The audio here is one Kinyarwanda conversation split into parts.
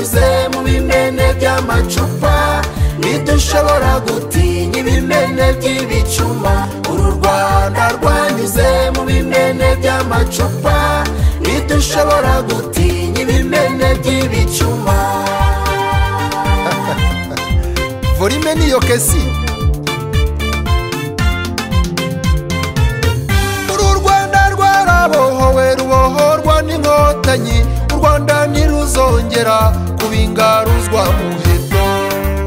rwanyuze mu bimene by'amacupa ntidushobora gutinya ibimene by'ibicuma uru Rwanda rwanyuze mu bimene by'amacupa ntidushobora gutinya ibimene by'ibicuma Volume niyo kesi uru Rwanda rwarabohowe rubohorwa n'inkotanyi u Rwanda ntiruzongera kubingaruzwa muheto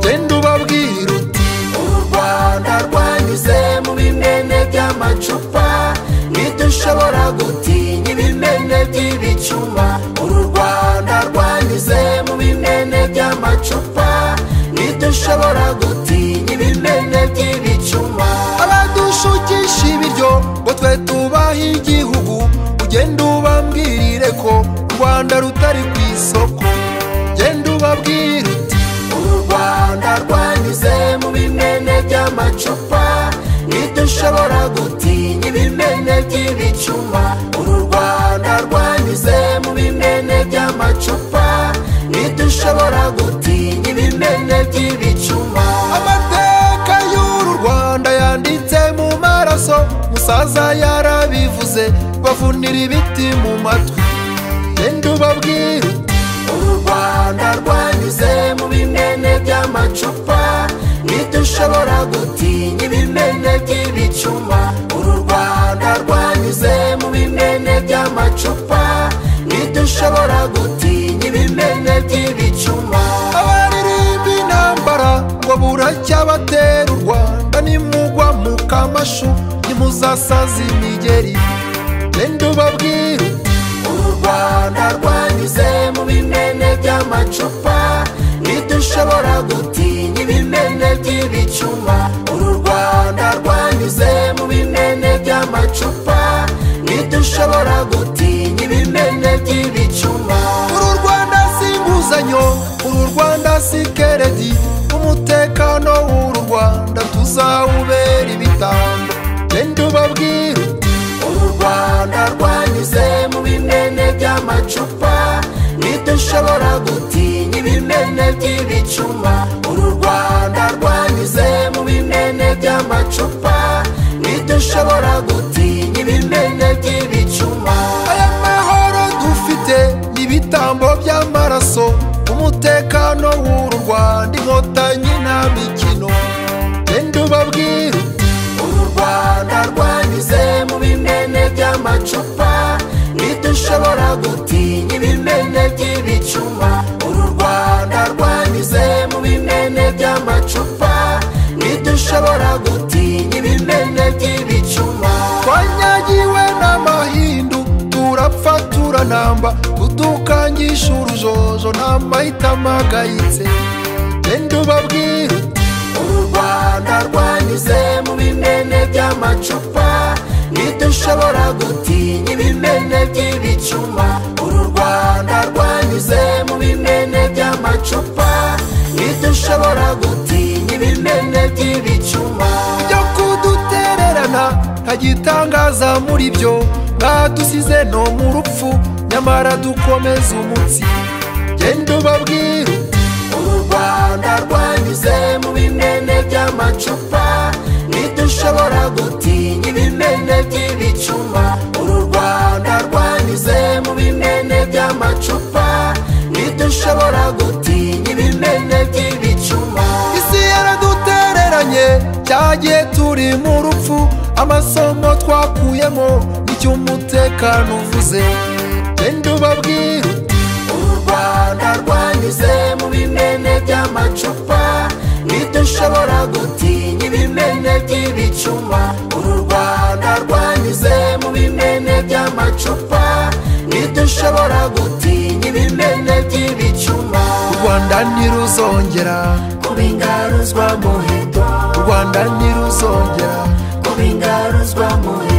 genda ubabwira uti uru Rwanda rwanyuze mu bimene by'amacupa ntidushobora gutinya ibimene by'ibicuma uru Rwanda rwanyuze mu bimene by'amacupa ntidushobora gutinya ibimene by'ibicuma abadushukisha ibiryo ngo twe tubaha igihugu ugenda ubambwirire ko u Rwanda rutari ku isoko genda ubabwira uti uru Rwanda rwanyuze mu bimene by'amacupa ntidushobora gutinya ibimene by'ibicuma uru Rwanda rwanyuze mu bimene by'amacupa ntidushobora gutinya ibimene by'ibicuma amateka y'uru Rwanda yanditse mu maraso musaza yarabivuze bavunira ibiti mu matwi genda ubabwira uti uru Rwanda rwanyuze mu bimene by'amacupa ntidushobora gutinya ibimene by'ibicuma uru Rwanda rwanyuze mu bimene by'amacupa ntidushobora gutinya ibimene by'ibicuma abaririmba intambara ngo buracyabatera u Rwanda nimugwa mu kamashu nimuzasaza imigeri genda ubabwira uti uru Rwanda rwanyuze mu bimene by'amacupa ntidushobora gutinya ibimene by'ibicuma uru Rwanda rwanyuze mu bimene by'amacupa ntidushobora gutinya ibimene by'ibicuma uru Rwanda si inguzanyo uru Rwanda si keredi umutekano w'uru Rwanda tuzawubera ibitambo genda ubabwira uti uru Rwanda rwanyuze mu bimene by'amacupa ntidushobora gutinya ibimene by'ibicuma uru Rwanda rwanyuze mu bimene by'amacupa ntidushobora gutinya ibimene by'ibicuma aya mahoro dufite n'ibitambo by'amaraso umutekano w'uru Rwanda inkotanyi nta mikino genda ubabwira uti uru Rwanda rwanyuze mu bimene by'amacupa ntidushobora gutinya ibimene by'ibicuma uru Rwanda rwanyuze mu bimene by'amacupa ntidushobora gutinya ibimene by'ibicuma twanyagiwe n'amahindu turapfa turanamba tudukangisha urujojo nta mahitamo agayitse genda ubabwira uti uru Rwanda rwanyuze mu bimene by'amacupa ntidushobora gutinya ibimene by'ibicuma uru Rwanda rwanyuze mu bimene by'amacupa ntidushobora gutinya ibimene by'ibicuma ibyo kudutererana ntagitangaza muri byo mwadusize no mu rupfu nyamara dukomeza umutsi genda ubabwira uti uru Rwanda rwanyuze mu bimene by'amacupa ntidushobora gutinya ibimene by'ibicuma uru Rwanda rwanyuze mu bimene by'amacupa ntidushobora gutinya ibimene by'ibicuma isi yaradutereranye cyagiye turi mu rupfu amasomo twakuyemo nicyo umutekano uvuze genda ubabwira uti uru Rwanda rwanyuze mu bimene by'amacupa ntidushobora gutinya ibimene by'ibicuma uru Rwanda rwanyuze mu bimene by'amacupa ntidushobora gutinya ibimene by'ibicuma u Rwanda ntiruzongera kubingaruzwa muheto u Rwanda ntiruzongera kubingaruzwa muheto